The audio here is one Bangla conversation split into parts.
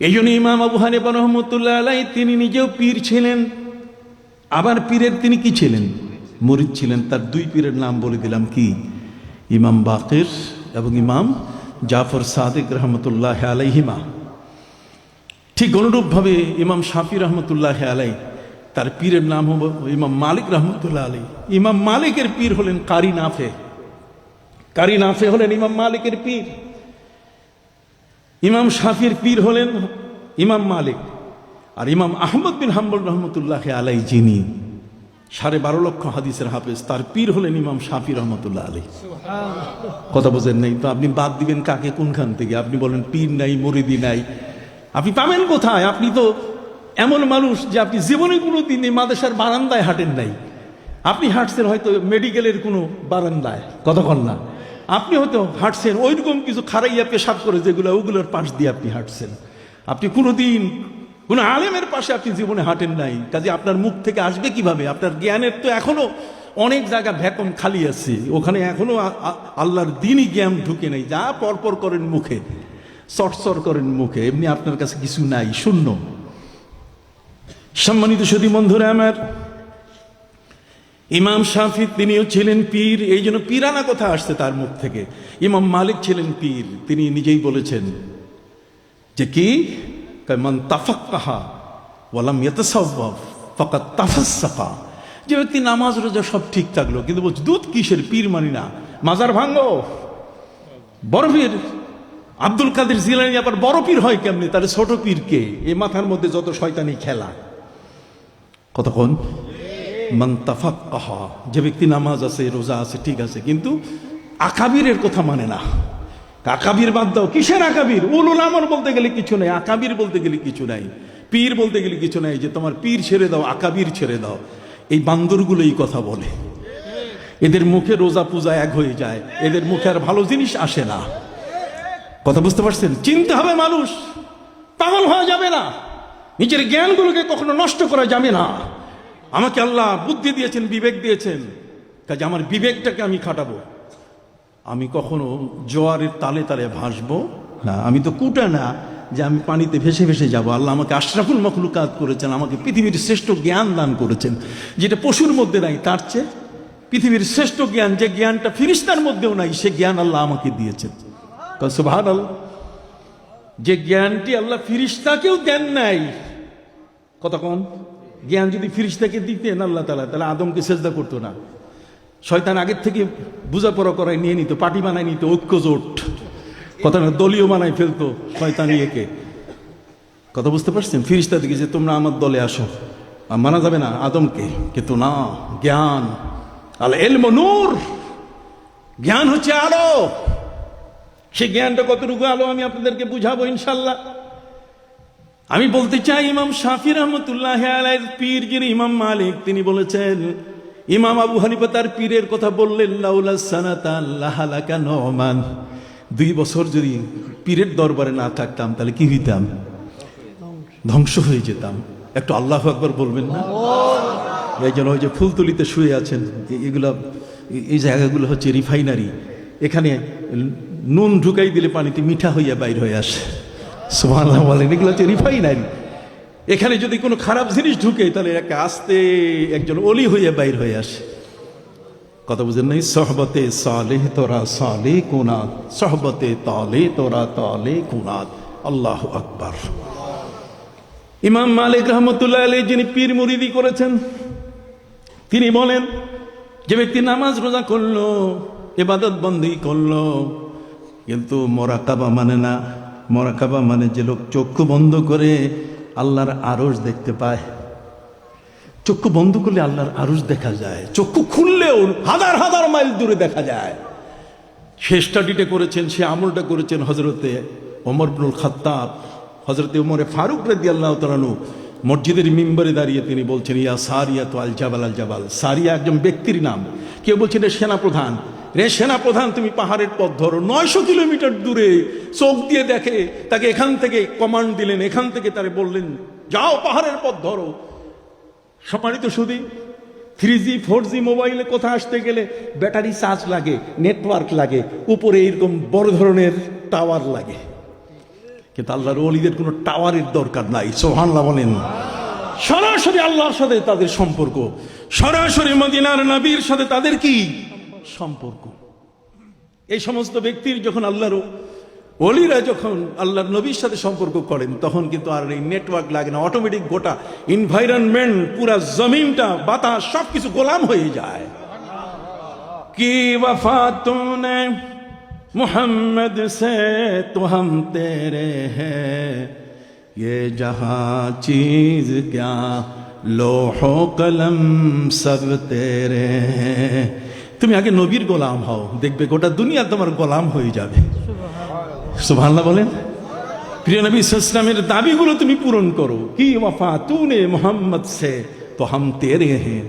এই জন্য ইমাম আবু হানিফা রহমতুল্লাহ আলাইহি তিনি নিজেও পীর ছিলেন, আবার পীরের তিনি কি ছিলেন, মুরিদ ছিলেন। তার দুই পীরের নাম বলে দিলাম, কি? ইমাম বাকির এবং ইমাম জাফর সাদিক রহমতুল্লাহ আলাইহিমা। ঠিক অনুরূপভাবে ইমাম শাফি রহমতুল্লাহ আলাইহি তার পীরের নাম হল ইমাম মালিক রহমতুল্লাহ আলাইহি। ইমাম মালিকের পীর হলেন কারি নাফে। কারি নাফে হলেন ইমাম মালিকের পীর। ইমাম শাফির পীর হলেন ইমাম মালিক। আর ইমাম আহমদ বিন হাম্বল রহমতুল্লাহ আলাইহি যিনি 12.5 লক্ষ হাদিসের হাফেজ, তার পীর হলেন ইমাম শাফি রহমতুল্লাহ আলাইহি। কথা বোঝেন নাই তো? আপনি বাদ দিবেন কাকে কোনখান থেকে? আপনি বলেন পীর নাই, মুরিদি নাই, আপনি পাবেন কোথায়? আপনি তো এমন মানুষ যে আপনি জীবনে কোনো দিন এই মাদ্রাসার বারান্দায় হাঁটেন নাই। আপনি হাঁটছেন হয়তো মেডিকেলের কোনো বারান্দায়, কতক্ষণ না। আপনি হয়তো হাঁটছেন ওইরকম কিছু খারাইয়া পেশাব করে যেগুলো, ওগুলোর পাশ দিয়ে আপনি হাঁটছেন। আপনি কোনোদিন কোনো আলেমের পাশে আপনি জীবনে হাঁটেন নাই। কাজে আপনার মুখ থেকে আসবে কিভাবে? আপনার জ্ঞানের তো এখনো অনেক জায়গা ভ্যাকুম খালি আছে, ওখানে এখনো আল্লাহর দিনই জ্ঞান ঢুকে নেই। যা পরপর করেন মুখে, চটচর করেন মুখে, এমনি আপনার কাছে কিছু নাই, শূন্য। সম্মানিত সুধী বন্ধুরা আমার, ইমাম শাফি তিনিও ছিলেন পীর। এই জন্য পীরানা কথা আসছে তার মুখ থেকে। ইমাম মালিক ছিলেন পীর, তিনি নিজেই বলেছেন যে কি, মান তাফাক্কাহা ওয়া লাম ইয়াতাসাওয়াফ ফাকাদ তাফাসসাকা। যে ব্যক্তি নামাজ রোজা সব ঠিক থাকলো কিন্তু বলছে দুধ কিসের, পীর মানি না, মাজার ভাঙ্গো। বড় পীর আব্দুল কাদের জিলানী আবার বড় পীর হয় কেমনি? তাহলে ছোট পীর কে? এই মাথার মধ্যে যত শয়তানি খেলা। কতক্ষণ? মান তাফাক্কাহা, যে ব্যক্তি নামাজ আছে রোজা আছে ঠিক আছে কিন্তু আকাবিরের কথা মানে না। আকাবির বাদ দাও, কিসের আকাবির? উলুল আমর বলতে গেলে কিছু নাই, আকাবির বলতে গেলে কিছু নাই, পীর বলতে গেলে কিছু নাই। যে তোমার পীর ছেড়ে দাও, আকাবির ছেড়ে দাও। এই বান্দরগুলো এই কথা বলে, এদের মুখে রোজা পূজা এক হয়ে যায়, এদের মুখে আর ভালো জিনিস আসে না। কথা বুঝতে পারছেন? চিনতে হবে, মানুষ পাগল হওয়া যাবে না, নিজের জ্ঞানগুলোকে কখনো নষ্ট করা যাবে না। আমাকে আল্লাহ বুদ্ধি দিয়েছেন, বিবেক দিয়েছেন, কাজে আমার বিবেকটাকে আমি খাটাবো। আমি কখনো জোয়ারের তালে তালে ভাসবো না। আমি তো কুটা না যে আমি পানিতে ভেসে ভেসে যাব। আল্লাহ আমাকে আশরাফুল মখলুকাত করেছেন, আমাকে পৃথিবীর শ্রেষ্ঠ জ্ঞান দান করেছেন, যেটা পশুর মধ্যে নাই। তার চেয়ে পৃথিবীর শ্রেষ্ঠ জ্ঞান, যে জ্ঞানটা ফিরিস্তার মধ্যেও নাই, সে জ্ঞান আল্লাহ আমাকে দিয়েছেন। সুবহানাল্লাহ। যে জ্ঞানটি আল্লাহ ফিরিস্তাকেও দেন নাই। কতক্ষণ? জ্ঞান যদি ফিরিস্তাকে দিতেন আল্লাহ তাআলা, তাহলে আদমকে সেজদা করতো না। শয়তান আগের থেকে বুঝাপড়া করায় নিয়ে নিত, পার্টি বানায় নিত, ঐক্য জোট, কথা না, দলীয় বানায় ফেলতো শয়তানি একে। কথা বুঝতে পারছেন? ফিরিস্তা দিকে যে তোমরা আমার দলে আসো, মানা যাবে না আদমকে। কিন্তু না, জ্ঞান, আল ইলমু নূর, জ্ঞান হচ্ছে আলো। সে জ্ঞানটা কতটুকু আলো আমি আপনাদেরকে বুঝাবো ইনশাল্লাহ। আমি বলতে চাই, ইমাম শাফি রহমতুল্লাহ আলাইহির পীর যিনি ইমাম মালিক, তিনি বলেছেন, ইমাম আবু হানিফা তার পীরের কথা বললেন, লাউলা সানাতা লাহালাকা নুমান, 2 বছর যদি পীরের দরবারে না থাকতাম তাহলে কি হইতাম? ধ্বংস হয়ে যেতাম। একটু আল্লাহু আকবার বলবেন না? এই জন্য ওই যে ফুলতলিতে শুয়ে আছেন, এগুলো, এই জায়গাগুলো হচ্ছে রিফাইনারি। এখানে নুন ঢুকাই দিলে পানিতে মিঠা হইয়া বাইর হয়ে আসে। সুবহানাল্লাহ বলেন, এগুলো হচ্ছে রিফাইনারি। এখানে যদি কোনো খারাপ জিনিস ঢুকে তাহলে একটা আস্তে একজন অলি হইয়া বাইর হয়ে আসে। কথা বুঝেন নাই? সহবতে সালেহ তোরা সালে কুনাত, সহবতে তালে তোরা তালে কুনাত। আল্লাহু আকবার। ইমাম মালিক রহমতুল্লাহ আলাইহি যিনি পীর মুরিদি করেছেন, তিনি বলেন, যে ব্যক্তি নামাজ রোজা করলো, ইবাদত বন্দেগী করলো, কিন্তু মুরাকাবা মানে না। মুরাকাবা মানে যে লোক চক্ষু বন্ধ করে আল্লাহর আরশ দেখতে পায়। চক্ষু বন্ধ করলে আল্লাহর আরশ দেখা যায়, চক্ষু খুললেও হাজার হাজার মাইল দূরে দেখা যায়। সে স্টাডিটা করেছেন, সে আমলটা করেছেন হযরতে ওমর ইবনুল খাত্তাব। হযরতে ওমরে ফারুক রাদিয়াল্লাহু তাআলা আনহু মসজিদের মিম্বরে দাঁড়িয়ে তিনি বলছেন, ইয়া সারিয়া তো আল জাবাল আল জাবাল। সারিয়া একজন ব্যক্তির নাম। কেউ বলছেন রে সেনাপ্রধান, রে সেনাপ্রধান তুমি পাহাড়ের পথ ধরো। 900 কিলোমিটার দূরে চোখ দিয়ে দেখে, তাকে এখান থেকে কমান্ড দিলেন, এখান থেকে তারে বললেন যাও পাহাড়ের পথ ধরো। সম্মানিত সুধী, 3G 4G মোবাইলে কথা আসতে গেলে ব্যাটারি চার্জ লাগে, নেটওয়ার্ক লাগে, উপরে এরকম বড় ধরনের টাওয়ার লাগে। কিন্তু আল্লাহর ওলিদের কোনো টাওয়ারের দরকার নাই, সুবহানাল্লাহ বলেন। সরাসরি আল্লাহর সাথে তাদের সম্পর্ক, সরাসরি মদিনার নবীর সাথে তাদের কি সম্পর্ক। এই সমস্ত ব্যক্তির যখন আল্লাহর ওলিরা যখন আল্লাহর নবীর সাথে সম্পর্ক করেন, তখন কিন্তু আর এই নেটওয়ার্ক লাগে না, অটোমেটিক গোটা এনভায়রনমেন্ট, পুরা জমিনটা, বাতাস, সবকিছু গোলাম হয়ে যায়। কি वफा तूने मोहम्मद से तो हम तेरे हैं, ये जहां चीज क्या लोहो कलम सब तेरे हैं। তুমি আগে নবীর গোলাম হও, দেখবে গোটা দুনিয়া তোমার গোলাম হয়ে যাবে। সুবহানাল্লাহ বলেন। প্রিয় নবী সাল্লাল্লাহু আলাইহি ওয়াসাল্লামের দাবিগুলো তুমি পূরণ করো। কি वफा तूने मोहम्मद से तो हम तेरे हैं,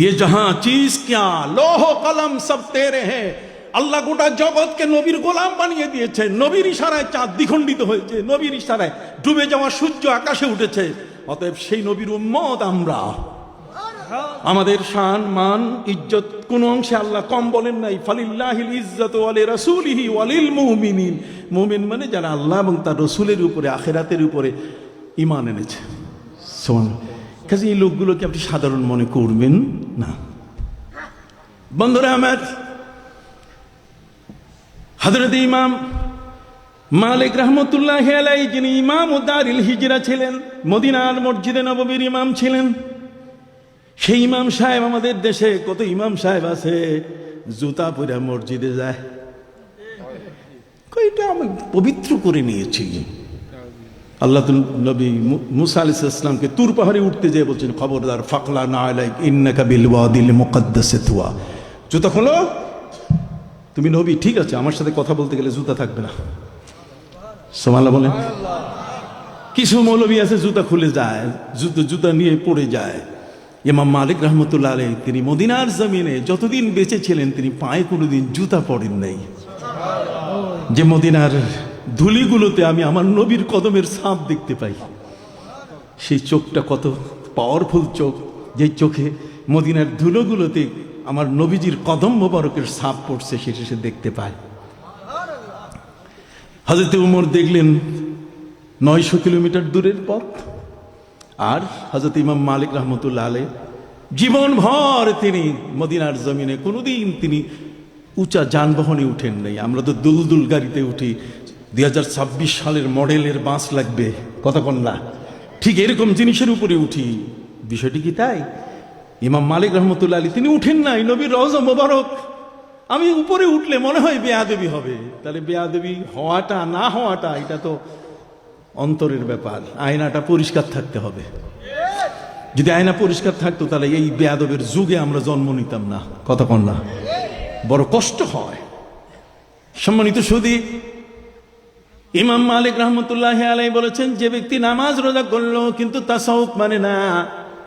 ये जहां चीज क्या लोहो कलम सब तेरे हैं। আল্লাহ গোটা জগৎকে নবীর গোলাম বানিয়ে দিয়েছে। নবীর ইশারায় চাঁদ দ্বিখণ্ডিত হয়েছে, নবীর ইশারায় ডুবে যাওয়া সূর্য আকাশে উঠেছে। অতএব সেই নবীর উম্মত আমরা। আমাদের শান, মান, ইজ্জত কোন অংশে আল্লাহ কম বলেন নাই। ফালিল্লাহিল ইজ্জাতু ওয়া লিরাসূলিহি ওয়া লিল মুমিনিন। মুমিন মানে যারা আল্লাহ এবং তার রাসূলের উপরে, আখিরাতের উপরে ঈমান এনেছে। কাজে এই লোকগুলোকে আপনি সাধারণ মনে করবেন না। বন্ধুরা আমার, হযরত ইমাম মালিক রাহমাতুল্লাহি আলাইহি, যিনি ইমাম দারিল হিজরা ছিলেন, মদিনার মসজিদে নববীর ইমাম ছিলেন, সেই ইমাম সাহেব, আমাদের দেশে কত ইমাম সাহেব আছে জুতা পরে মসজিদে যায়, কয়টা আমি পবিত্র করে নিয়েছি। আল্লাহ নবী মুসা আলাইহিস সালামকে তুর পাহাড়ে উঠতে যেয়ে বলছেন, খবরদার, ফাকলা না আলাইক ইন্নাকা বিল ওয়াদিল মুকদ্দাসে তুয়া। জুতা খোলো, তুমি নবী, ঠিক আছে, আমার সাথে কথা বলতে গেলে জুতা থাকবে না। সুবহানাল্লাহ বলেন। কিছু মৌলবী আছে জুতা খুলে যায়, জুতা নিয়ে পড়ে যায়। ইমাম মালিক রাহমাতুল্লাহ আলাইহি, তিনি মদিনার জমিনে যতদিন বেঁচে ছিলেন, তিনি পায়ে কোনোদিন জুতা পরেন নাই। যে মদিনার ধুলিগুলোতে আমি আমার নবীর কদমের ছাপ দেখতে পাই, সেই চোখটা কত পাওয়ারফুল চোখ, যে চোখে মদিনার ধুলোগুলোতে আমার নবীজির কদম মোবারকের ছাপ পড়ছে, সেটা সে দেখতে পায়। হযরত উমর দেখলেন 900 কিলোমিটার দূরের পথ, আর হযরত ইমাম মালিক রাহমাতুল্লাহ আলাইহি জীবনভর তিনি মদিনার জমিনে কোনোদিন তিনি উঁচা যানবাহনে উঠেন নাই। আমরা তো দুলদুল গাড়িতে উঠি, 2026 সালের মডেলের বাস লাগবে, কথা কন না, ঠিক এরকম জিনিসের উপরে উঠি। বিষয়টি কি তাই? ইমাম মালিক রাহমাতুল্লাহ আলাইহি তিনি উঠেন নাই। নবীর রওজা মোবারক, আমি উপরে উঠলে মনে হয় বেয়াদবি হবে। তাহলে বেয়াদবি হওয়াটা না হওয়াটা, এটা তো অন্তরের ব্যাপার। আয়নাটা পরিষ্কার থাকতে হবে। যদি আয়না পরিষ্কার থাকতো, তাহলে এই বেয়াদবের যুগে আমরা জন্ম নিতাম না, কথা কন না। বড় কষ্ট হয়। সম্মানিত সুধী, ইমাম মালিক রাহমাতুল্লাহি আলাইহি বলেছেন, যে ব্যক্তি নামাজ রোজা করলো কিন্তু তাসাউফ মানে না,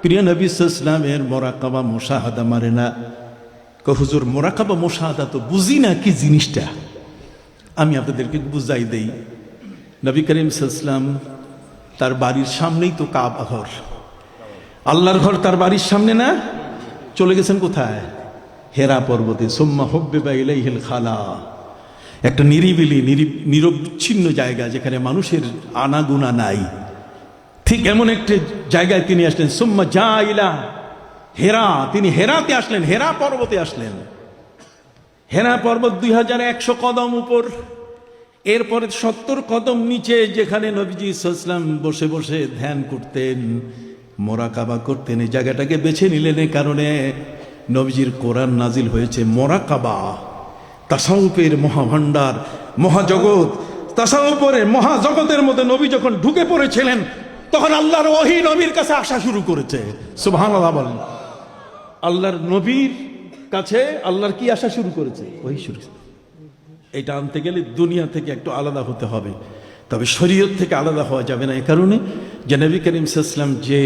প্রিয় নবী সাল্লাল্লাহু আলাইহি ওয়াসাল্লামের মুরাকাবা মুশাহাদা মানে না। হুজুর, মুরাকাবা মুশাহাদা তো বুঝি না কি জিনিসটা, আমি আপনাদেরকে বুঝাই দেই। নবী করিম সাল্লাল্লাহু আলাইহি ওয়াসাল্লাম, তার বাড়ির সামনেই তো কাবা ঘর, আল্লাহর ঘর তার বাড়ির সামনে না, চলে গেছেন কোথায়? হেরা পর্বতে। সুম্মা হুব্বিবা ইলাইহিল খালা, একটা নিরিবিলি নিরবিচ্ছিন্ন জায়গা, যেখানে মানুষের আনাগুনা নাই। ঠিক এমন একটা জায়গায় তিনি আসলেন। সুম্মা জা ইলা হেরা, তিনি হেরাতে আসলেন, হেরা পর্বতে আসলেন। হেরা পর্বত 2100 কদম উপর, এরপরে 70 কদম নিচে, যেখানে নবীজি সাল্লাল্লাহু আলাইহি ওয়াসাল্লাম বসে বসে ধ্যান করতেন, মোরাকাবা করতেন। এই জায়গাটাকে বেছে নিলেন এই কারণে, নবীজির কোরআন নাজিল হয়েছে মোরাকাবা, তাসাউফের মহাভান্ডার, মহাজগৎ, তাসাউফের মহাজগতের মধ্যে নবী যখন ঢুকে পড়েছিলেন, তখন আল্লাহর ওহী নবীর কাছে আসা শুরু করেছে। সুবহানাল্লাহ বলেন। আল্লাহর নবীর কাছে আল্লাহর কি আসা শুরু করেছে? ওহী শুরু। এটা আনতে গেলে দুনিয়া থেকে একটু আলাদা হতে হবে, তবে শরীয়ত থেকে আলাদা হওয়া যাবে না। এ কারণে যে নবী করিম সাল্লাল্লাহু আলাইহি ওয়াসাল্লাম যে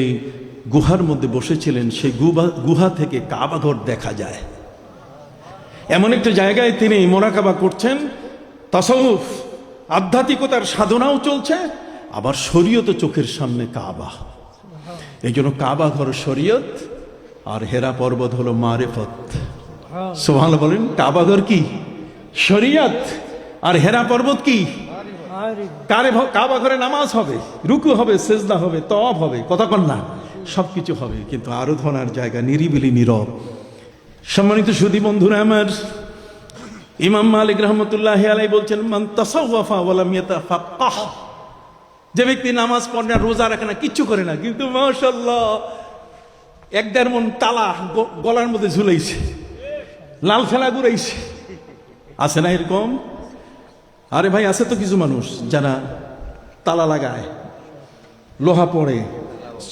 গুহার মধ্যে বসেছিলেন, সেই গুহা থেকে কাবা ঘর দেখা যায়। এমন একটা জায়গায় তিনি মোরাকাবা করছেন, তাসাউফ আধ্যাত্মিকতার সাধনাও চলছে, আবার শরীয়ত চোখের সামনে কাবা। এই জন্য কাবা ঘর শরীয়ত, আর হেরা পর্বত হলো মারেফত। সুবহানাল্লাহ বলেন। কাবা ঘর কি? শরীয়ত, আর হেরা পর্বত কি? কাবা ঘরে নামাজ হবে, রুকু হবে, সেজদা হবে, তওয়াব হবে, কতক্ষণ না সবকিছু হবে, কিন্তু আরাধনার জায়গা নিরিবিলি নীরব। সম্মানিত সুধী বন্ধুরা আমার, ইমাম মালিক রহমতুল্লাহি আলাইহি বলছেন, মান তাসাওয়াফা ওয়া লাম ইয়াতাফাক্কাহ, যে ব্যক্তি নামাজ পড়ে না, রোজা রাখে না, কিচ্ছু করে না, কিন্তু মাশাআল্লাহ 1-1.5 মণ তালা গলার মধ্যে ঝুলাইছে, লাল ফেলা ঘুরাইছে, আছে না এরকম? আরে ভাই, আছে তো কিছু মানুষ যারা তালা লাগায়, লোহা পড়ে,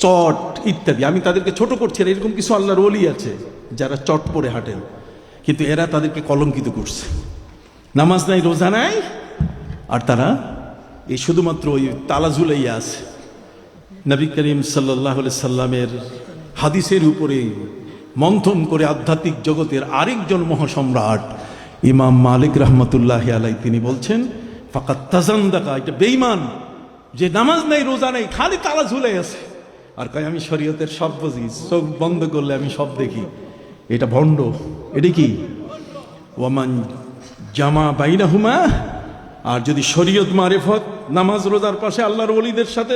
চট ইত্যাদি। আমি তাদেরকে ছোট করছি না, এরকম কিছু আল্লাহর ওলি আছে যারা চট পরে হাঁটেন, কিন্তু এরা তাদেরকে কলঙ্কিত করছে। নামাজ নাই, রোজা নাই, আর তারা এই শুধুমাত্র ওই তালা ঝুলাইয়া আছে। নবী করিম সাল্লাল্লাহু আলাইহি সাল্লামের হাদিসের উপরে মন্থন করে আধ্যাত্মিক জগতের আরেকজন মহাসম্রাট ইমাম মালিক রহমতুল্লাহি আলাইহি তিনি বলছেন, ফাকাত তাজান্দাকা, এটা বেঈমান যে নামাজ নাই, রোজা নাই, খালি তালা ঝুলে আছে, আর কয় আমি শরীয়তের সব বুঝি, চোখ বন্ধ করলে আমি সব দেখি। এটা ভণ্ড। এটা কি? ওয়ামান জামা বাইনাহুমা, আর যদি শরীয়ত মারিফত, নামাজ রোজার পাশে আল্লাহর ওলিদের সাথে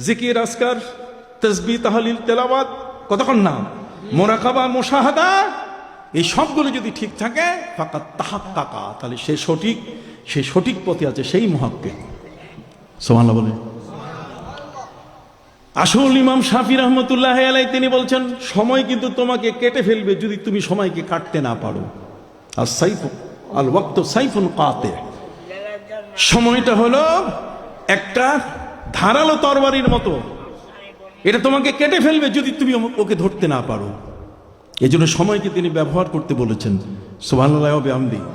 জিকির, আজকার, তাসবিহ, তাহলিল, তেলাওয়াত, কতক্ষণ না মুরাকাবা, মুশাহাদা, এই সবগুলো যদি ঠিক থাকে, ফাকাত তাহাক্কাকা, তাহলে সে সঠিক পথে আছে, সেই মুহাক্কিক। সুবহানাল্লাহ বলে। আসল ইমাম শাফি রহমতুল্লাহি আলাইহি তিনি বলছেন, সময় কিন্তু তোমাকে কেটে ফেলবে যদি তুমি সময়কে কাটতে না পারো। আর সাইফু আল ওয়াক্তু সাইফুন কাতি, সময়টা হলো একটা ধারালো তরবারির মতো, এটা তোমাকে কেটে ফেলবে যদি তুমি ওকে ধরতে না পারো। এই জন্য সময়কে তিনি ব্যবহার করতে বলেছেন। সুবহানাল্লাহি ওয়া বিহামদিহি।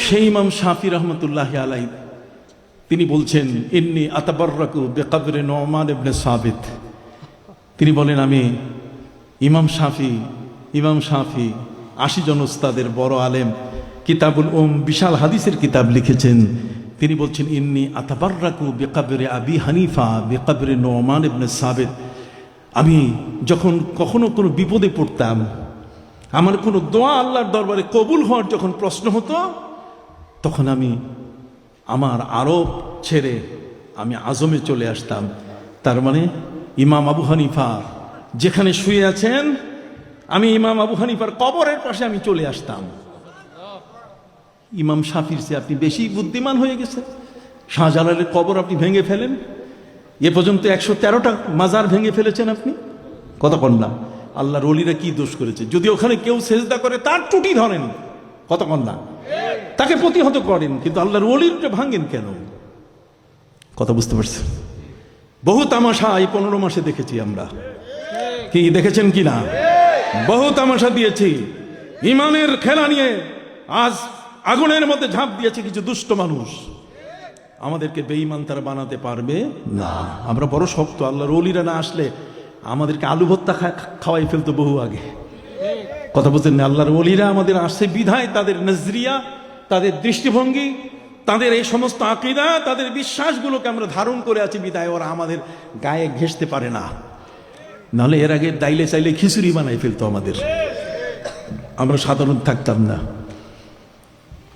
সেই ইমাম শাফি রহমতুল্লাহি আলাইহি তিনি বলছেন, ইন্নী আতাবাররাকু বিকবরি নুমান ইবনে সাবিত, তিনি বলেন, আমি ইমাম শাফি 80 জন উস্তাদের বড় আলেম, কিতাবুল বিশাল হাদিসের কিতাব লিখেছেন। তিনি বলছেন, ইন্নী আতাবাররাকু বিকবরি আবি হানিফা বিকবরি নুমান ইবনে সাবিত, আমি যখন কখনো কোনো বিপদে পড়তাম, আমার কোনো দোয়া আল্লাহর দরবারে কবুল হওয়ার যখন প্রশ্ন হতো, তখন আমি আমার আরব ছেড়ে আমি আজমে চলে আসতাম। তার মানে ইমাম আবু হানিফা যেখানে শুয়ে আছেন, আমি ইমাম আবু হানিফার কবরের পাশে আমি চলে আসতাম। ইমাম শাফির চেয়ে আপনি বেশি বুদ্ধিমান হয়ে গেছেন। শাহজালালের কবর আপনি ভেঙে ফেলেন, এ পর্যন্ত 113টা মাজার ভেঙে ফেলেছেন আপনি, কতক্ষণ না? আল্লাহর ওলিরা কি দোষ করেছে? যদি ওখানে কেউ সেজদা করে তার টুটি ধরেন, কতক্ষণ না তাকে প্রতিহত করেন, কিন্তু আল্লাহর ওলিরটা ভাঙেন কেন? কথা বুঝতে পারছেন? বহু তামাশা এই 15 মাসে দেখেছি আমরা। কি দেখেছেন কি না? বহু তামাশা দিয়েছি। ইমানের খেলা নিয়ে আজ আগুনের মধ্যে ঝাঁপ দিয়েছে কিছু দুষ্ট মানুষ। আমাদেরকে বেঈমান তারা বানাতে পারবে না। আমরা বড় শক্ত। আল্লাহর ওলিরা না আসলে আমাদেরকে আলু ভর্তা খাওয়াই ফেলতো বহু আগে। কথা বলছেন না? আল্লাহর ওলিরা আমাদের আসছে বিধায়, তাদের নজরিয়া, তাদের দৃষ্টিভঙ্গি, তাদের এই সমস্ত আকীদা, তাদের বিশ্বাসগুলোকে আমরা ধারণ করে আছি বিধায় ওরা আমাদের গায়ে ঘেঁষতে পারে না। নাহলে এর আগে ডাইলে চাইলে খিচুড়ি বানাই ফেলতো আমাদের, আমরা সাধারণ থাকতাম না।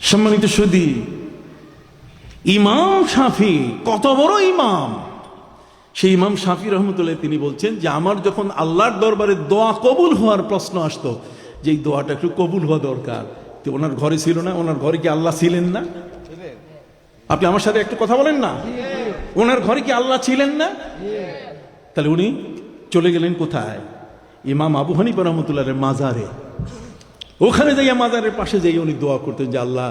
সম্মানিত সুধী, ইমাম শাফি কত বড় ইমাম! সেই ইমাম শাফি রহমতুল্লাহ তিনি বলছেন যে, আমার যখন আল্লাহর দরবারে দোয়া কবুল হওয়ার প্রশ্ন আসতো, যে এই দোয়াটা একটু কবুল হওয়া দরকার, তো ওনার ঘরে ছিল না? ওনার ঘরে কি আল্লাহ ছিলেন না? আপনি আমার সাথে একটু কথা বলেন না, ওনার ঘরে কি আল্লাহ ছিলেন না? তাহলে উনি চলে গেলেন কোথায়? ইমাম আবু হানিফা রহমতুল্লাহের মাজারে। ওখানে যাইয়া মাজারের পাশে যাই উনি দোয়া করতেন যে, আল্লাহ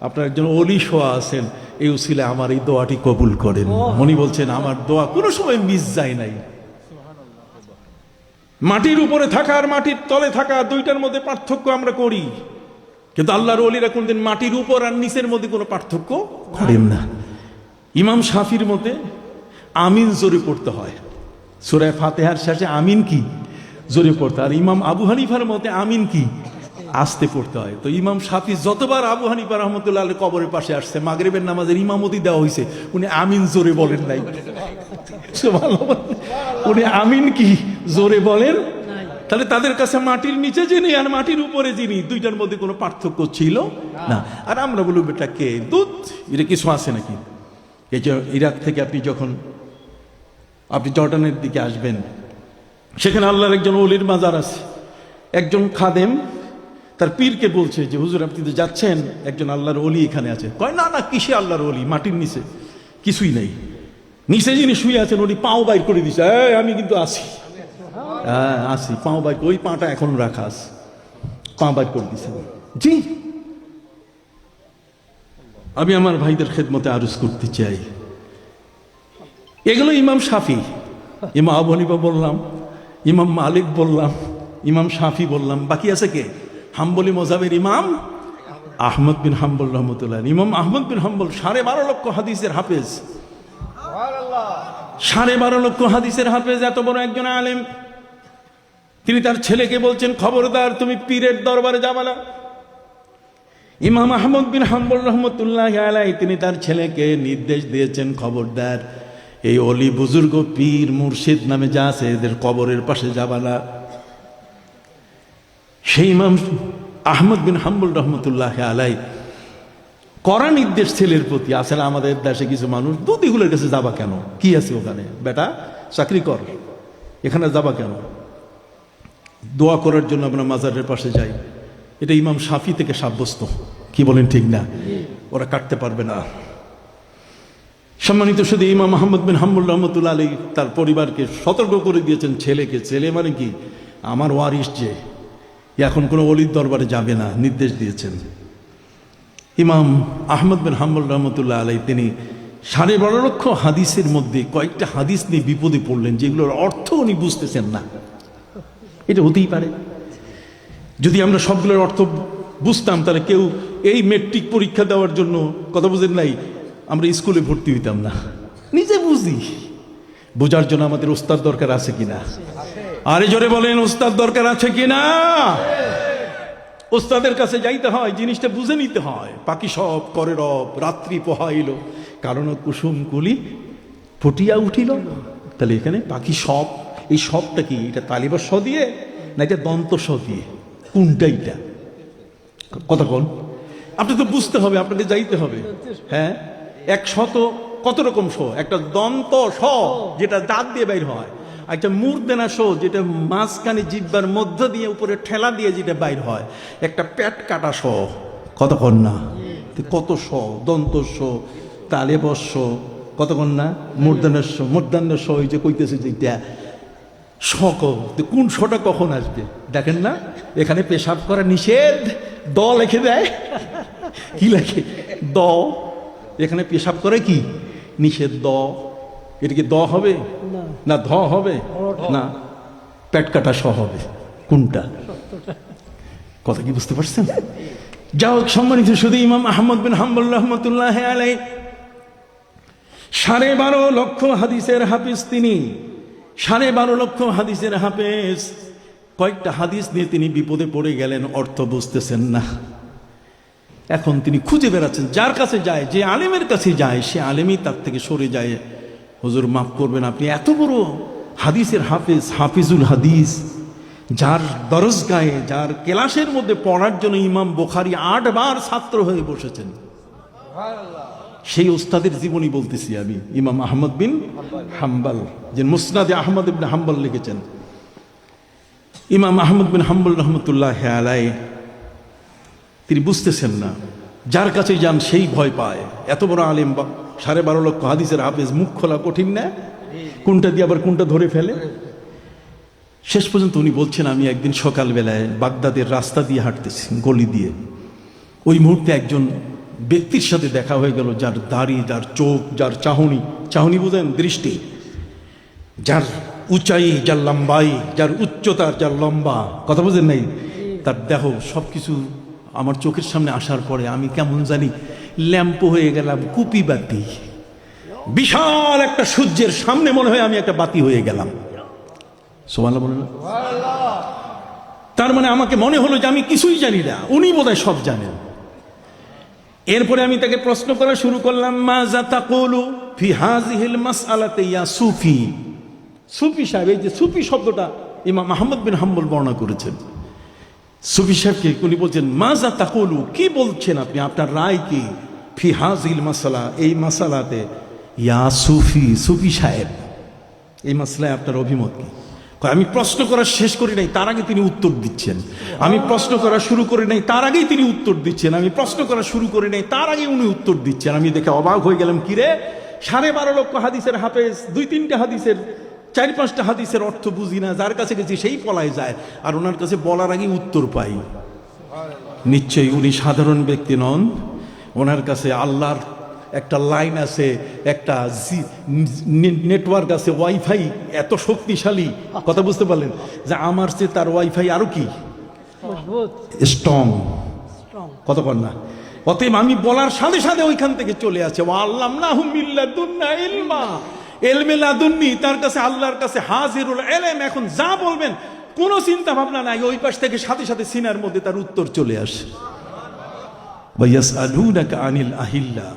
আপনার একজন ওলি শোয়া আছেন, এই উসিলে আমার এই দোয়াটি কবুল করেন। উনি বলছেন, আমার দোয়া কোনো সময় মিস যায় নাই। মাটির উপরে থাকা আর মাটির তলে থাকা, দুইটার মধ্যে পার্থক্য আমরা করি, কিন্তু আল্লাহর ওলিরা কোনদিন মাটির উপর আর নিচের মধ্যে কোনো পার্থক্য করেন না। ইমাম শাফির মধ্যে আমিন জোরে পড়তে হয়, সূরা ফাতিহার শেষে আমিন কি জোরে পড়তে, আর ইমাম আবু হানিফার মধ্যে আমিন কি আস্তে পড়তে হয়। তো ইমাম শাফি যতবার আবু হানিফা রহমতুল্লাহ কবরের পাশে আসছে, মাগরিবের নামাজের ইমামতি দেওয়া হয়েছে, উনি আমিন জোরে বলেন নাই। উনি আমিন কি জোরে বলেন। তাহলে তাদের কাছে মাটির নিচে যিনি আর মাটির উপরে যিনি, দুইটার মধ্যে কোনো পার্থক্য ছিল না। আর আমরা বলবো, বেটা কে দুধ, এটা কিছু আছে নাকি? এই যে ইরাক থেকে আপনি জর্ডানের দিকে আসবেন, সেখানে আল্লাহর একজন ওলির মাজার আছে। একজন খাদেম তার পীরকে বলছে যে হুজুর আপনি তো যাচ্ছেন, একজন আল্লাহর ওলি এখানে আছে। কয় না না, কিসে আল্লাহর ওলি, মাটির নিচে কিছুই নেই, নিচে যিনি শুয়ে আছেন উনি পাও বাইর করে দিছে। আমি কিন্তু আসি, হ্যাঁ আসি, পাও বাইর, ওই পাটা এখন রাখা আছে, পা বাইর করে দিছে। জি, আমি আমার ভাইদের খেদমতে আরজ করতে চাই, এগুলো ইমাম শাফি, ইমাম আবু হানিফা বললাম, ইমাম মালিক বললাম, ইমাম শাফি বললাম, বাকি আছে কে? হাম্বলি মজাবের ইমাম আহমদ বিন হাম্বল রহমতুল্লাহ। ইমাম আহমদ বিন হাম্বল 12.5 লক্ষ হাদিসের হাফেজ, 12.5 লক্ষ হাদিসের হাফেজ, এত বড় একজন আলেম। তিনি তার ছেলেকে বলছেন খবরদার তুমি পীরের দরবারে যাবা না। ইমাম আহমদ বিন হাম্বল রহমতুল্লাহ আলাইহি তিনি তার ছেলেকে নির্দেশ দিয়েছেন, খবরদার এই অলি বুজুর্গ পীর মুর্শিদ নামে যা আছে এদের কবরের পাশে যাবা না। সেই ইমাম আহমদ বিন হাম্বল রহমতুল্লাহ আলাইহি কড়া নির্দেশ ছেলের প্রতি। আসলে আমাদের দেশে কিছু মানুষ দুদিগুলোর কাছে যাবা কেন, কি আছে ওখানে, বেটা চাকরি কর, এখানে যাবা কেন? দোয়া করার জন্য আমরা মাজারের পাশে যাই, এটা ইমাম শাফি থেকে সাব্যস্ত, কি বলেন ঠিক না? ওরা কাটতে পারবে না। সম্মানিত শুধু ইমাম আহমদ বিন হাম্বল রহমতুল্লাহ আলাইহি তার পরিবারকে সতর্ক করে দিয়েছেন, ছেলেকে, ছেলে মানে কি আমার ওয়ারিস, যে এখন কোনো অলির দরবারে যাবে না, নির্দেশ দিয়েছেন। ইমাম আহমদ বিন হাম্বল রহমতুল্লাহ আলাইহি তিনি 12.5 লক্ষ হাদিসের মধ্যে কয়েকটা হাদিস নিয়ে বিপদে পড়লেন, যেগুলোর অর্থ উনি বুঝতেছেন না। এটা হতেই পারে, যদি আমরা সবগুলোর অর্থ বুঝতাম তাহলে কেউ এই মেট্রিক পরীক্ষা দেওয়ার জন্য, কথা বুঝেন নাই, আমরা স্কুলে ভর্তি হইতাম না। নিজে বুঝি, বোঝার জন্য আমাদের ওস্তাদ দরকার আছে কিনা? আরে জোরে বলেন, ওস্তাদ দরকার আছে কিনা? ওস্তাদের কাছে যাইতে হয়, জিনিসটা বুঝে নিতে হয়। পাখি সব করে রব, রাত্রি পোহাইল, কারণ কুসুম কুলি ফুটিয়া উঠিল। তাহলে এখানে পাখি সব, এই সবটা কি? এটা তালিবা স দিয়ে না এটা দন্ত স দিয়ে? কোনটা এটা? কথা কোন? আপনি তো বুঝতে হবে, আপনাকে যাইতে হবে। হ্যাঁ, 100 কত রকম স? একটা দন্ত স যেটা দাঁত দিয়ে বাইর হয়, একটা মূর্ধনা স যেটা মাঝখানে জিব্বার মধ্য দিয়ে উপরে ঠেলা দিয়ে যেটা বাইর হয়, একটা পেট কাটা স। কতক্ষণ না? কত স? দন্ত স, তালে বস্য, কতক্ষণ না? মূর্ধন্য স, ওই যে কইতেছে যেটা শক, কোন শটা কখন আসবে দেখেন না? এখানে পেশাব করা নিষেধ, দ লিখে দেয়, কি লেখে? দ। এখানে পেশাব করে কি নিষেধ, দ। এটা কি দ হবে না ধ হবে? না, পেট কাটা স হবে। কোনটা? কথা কি বুঝতে পারছেন? যা হোক, সম্মানিত শুধু ইমাম আহমদ বিন হাম্বল রহমতুল্লাহ আলাইহি 12.5 লক্ষ হাদিসের হাফিজ তিনি, 12.5 লক্ষ হাদিসের হাফেজ। কয়েকটা হাদিস নিয়ে তিনি বিপদে পড়ে গেলেন, অর্থ বুঝতেছেন না। এখন তিনি খুঁজে বেড়াচ্ছেন, যার কাছে যায়, যে আলেমের কাছে যায়, সে আলেমই তার থেকে সরে যায়। হুজুর মাফ করবেন, আপনি এত বড় হাদিসের হাফেজ, হাফিজুল হাদিস, যার দরজগায়ে, যার ক্লাসের মধ্যে পড়ার জন্য ইমাম বুখারী 8 বার ছাত্র হয়ে বসেছেন, সেই ওস্তাদের জীবনী বলতেছি আমি। ইমাম আহমদ বিন হাম্বল, যে মুসনাদে আহমদ ইবনে হাম্বল লিখেছেন। ইমাম আহমদ বিন হাম্বল রহমতুল্লাহ আলাইহি তিনি বুঝতেছেন না, যার কাছে যান সেই ভয় পায়। এত বড় আলেম, 12.5 লক্ষ হাদিসের হাফেজ, মুখ খোলা কঠিন না? কোনটা দিয়ে আবার কোনটা ধরে ফেলে। শেষ পর্যন্ত উনি বলছেন, আমি একদিন সকালবেলায় বাগদাদের রাস্তা দিয়ে হাঁটতেছি, গলি দিয়ে। ওই মুহূর্তে একজন ব্যক্তির সাথে দেখা হয়ে গেল, যার দাড়ি, যার চোখ, যার চাহনি, চাহনি বোঝেন, দৃষ্টি, যার উঁচাই, যার লম্বাই, যার উচ্চতার, যার লম্বা, কথা বোঝেন নাই, তার দেহ সবকিছু আমার চোখের সামনে আসার পরে আমি কেমন জানি ল্যাম্প হয়ে গেলাম, কুপি বাতি। বিশাল একটা সূর্যের সামনে মনে হয় আমি একটা বাতি হয়ে গেলাম। সুবহানাল্লাহ বলেন না? তার মানে আমাকে মনে হলো যে আমি কিছুই জানি না, উনি বোধহয় সব জানেন। এরপরে আমি তাকে প্রশ্ন করা শুরু করলাম, মাযা তাকুলু ফি হাযিহিল মাসআলাতি ইয়া সুফি। সুফি সাহেব, এই যে সুফি শব্দটা ইমাম আহমদ বিন হাম্বল বর্ণনা করেছেন। সুফি সাহেবকে উনি বলছেন, মাযা তাকুলু, কি বলছেন আপনি, আপনার রায় কি? ফি হাযিহিল মাসআলা, এই মাসালাতে, ইয়া সুফি, সুফি সাহেব, এই মাসলায় আপনার অভিমত কি? কয়, আমি প্রশ্ন করা শেষ করি নাই তার আগে তিনি উত্তর দিচ্ছেন। আমি প্রশ্ন করা শুরু করি নাই তার আগেই তিনি উত্তর দিচ্ছেন। আমি প্রশ্ন করা শুরু করি নাই তার আগে উনি উত্তর দিচ্ছেন। আমি দেখে অবাক হয়ে গেলাম, কিরে 12.5 লক্ষ হাদিসের হাফেজ, 2-3টা হাদিসের, 4-5টা হাদিসের অর্থ বুঝি না, যার কাছে গেছি সেই পলায় যায়, আর ওনার কাছে বলার আগেই উত্তর পাই। নিশ্চয়ই উনি সাধারণ ব্যক্তি নন। ওনার কাছে আল্লাহর একটা লাইন আছে, একটা নেটওয়ার্ক আছে, ওয়াইফাই এত শক্তিশালী, কথা বুঝতে পারলেন, যে আমার চেয়ে তার ওয়াইফাই আরো কি স্ট্রং, কতক্ষণ না। অতএব আমি বলার সাথে সাথে ওইখান থেকে চলে আসে, ও আল্লাহ নাহু মিল্লাদুন্না ইলমা, এলমে লাদুন্নি, তার কাছে আল্লাহর কাছে হাজিরুল এলেম। এখন যা বলবেন কোনো চিন্তা ভাবনা নাই, ওই পাশ থেকে সাথে সাথে সিনার মধ্যে তার উত্তর চলে আসে। ওয়ায়াসআলুনাকা আনিল আহিল্লা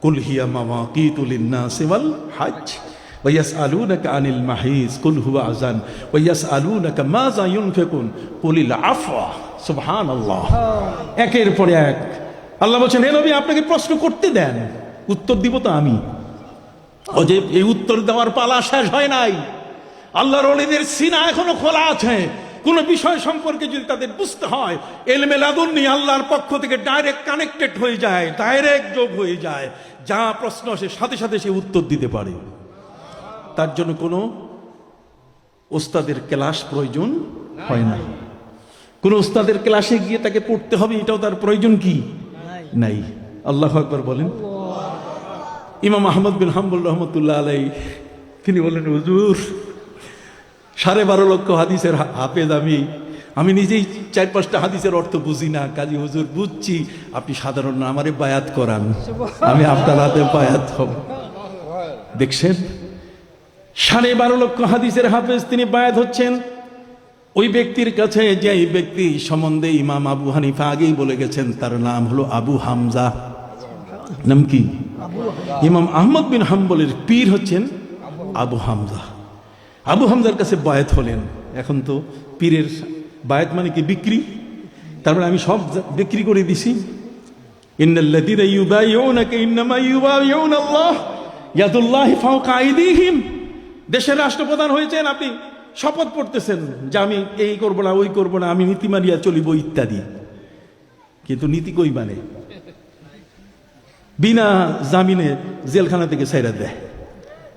কুল হিয়া মাওয়াকিতু লিন-নাসি ওয়াল হজ ওয়ায়াসআলুনাকা আনিল মাহিজ কুল হুয়া আযান ওয়ায়াসআলুনাকা মাযা ইউনফিকুন কুলিল আফওয়া। সুবহানাল্লাহ। একের পর এক আল্লাহ বলছেন, হে নবী আপনাকে প্রশ্ন করতে দেন, উত্তর দিব তো আমি। ও যে এই উত্তর দেওয়ার পালা শেষ হয় নাই। আল্লাহর ওলিদের সিনা এখনো খোলা আছে। কোন বিষয় সম্পর্কে যদি তাদের বুঝতে হয়, ইলমে লাদুন্নি আল্লাহর পক্ষ থেকে ডাইরেক্ট কানেক্টেড হয়ে যায়, ডাইরেক্ট যোগ হয়ে যায়। যা প্রশ্ন আসে সাথে সাথে সে উত্তর দিতে পারে। তার জন্য কোনো ওস্তাদের ক্লাস প্রয়োজন হয় না। কোন ওস্তাদের ক্লাসে গিয়ে তাকে পড়তে হবে, এটাও তার প্রয়োজন কি নাই। আল্লাহু আকবার বলেন। ইমাম আহমদ বিন হাম্বল রহমতুল্লাহ আলাই তিনি বলেন, হুজুর 12.5 লক্ষ হাদিসের হাফেজ আমি নিজেই 4-5টা হাদিসের অর্থ বুঝি না, কাজী হুজুর বুঝছি, আপনি সাধারণ না, আমারে বায়াত করান, আমি আপনার হাতে বায়াত হব। দেখছেন 12.5 লক্ষ হাদিসের হাফেজ তিনি বায়াত হচ্ছেন ওই ব্যক্তির কাছে, যে এই ব্যক্তি সম্বন্ধে ইমাম আবু হানিফা আগেই বলে গেছেন, তার নাম হলো আবু হামজা। নাম কি? ইমাম আহমদ বিন হাম্বলের পীর হচ্ছেন আবু হামজা। আবু হামজার কাছে বায়াত হলেন। এখন তো পীরের বায়াত মানে কি বিক্রি, তারপরে আমি সব বিক্রি করে দিছি। ইন্নাল্লাযীনা ইউবাইউনাকা ইন্নামা ইউবাইউনাল্লাহ ইয়াদুল্লাহি ফাওকা আইদিহিম। দেশের রাষ্ট্রপ্রধান হয়েছেন, আপনি শপথ পড়তেছেন যে আমি এই করব না, ওই করব না, আমি নীতি মানিয়া চলিব ইত্যাদি, কিন্তু নীতি কই মানে বিনা জামিনে জেলখানা থেকে ছাইরা দেয়,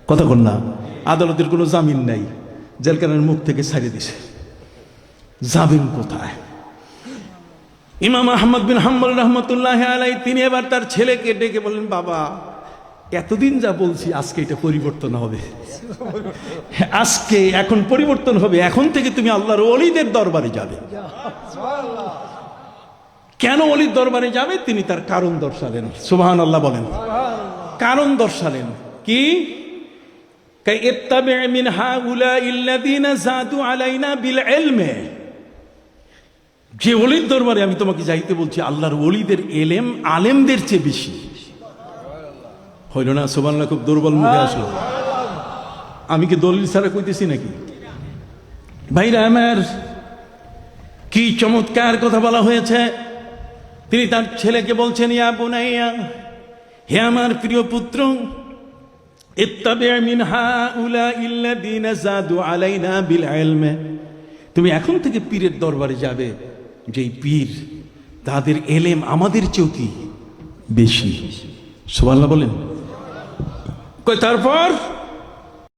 কতক্ষণ না, আদালতের কোনো জামিন নাই, জেলখানার মুখ থেকে ছাড়িয়ে দিছে, যাবেন কোথায়? ইমাম আহমদ বিন হাম্বল রহমতুল্লাহ আলাই তিনি এবার তার ছেলেকে ডেকে বললেন, বাবা এতদিন যা বলছি আজকে এটা পরিবর্তন হবে, আজকে এখন পরিবর্তন হবে, এখন থেকে তুমি আল্লাহর ওলিদের দরবারে যাবে। কেন ওলির দরবারে যাবে তিনি তার কারণ দর্শালেন। সুবহানাল্লাহ বলেন। কারণ দর্শালেন কি? ইত্তাবি মিন হাউলাইল্লাযীনা যাদু আলাইনা বিল ইলমি। যে ওলির দরবারে আমি তোমাকে যাইতে বলছি, আল্লাহর ওলিদের এলেম আলেমদের চেয়ে বেশি। হইল না? সুবহানাল্লাহ। খুব দুর্বল মুখে আসলো। আমি কি দলিল ছাড়া কইতেছি নাকি? ভাইরা আমার, কি চমৎকার কথা বলা হয়েছে। তিনি তার ছেলেকে বলছেন, ইয়া বুনাইয়া, হে আমার প্রিয় পুত্র, ইত্তাবি মিন হাউলাইল্লাযীনা যাদু আলাইনা বিল ইলমি। তুমি এখন থেকে পীরের দরবারে যাবে, যেই পীর তাদের এলেম আমাদের চেয়েও কি বেশি। সুবহানাল্লাহ বলেন। তারপর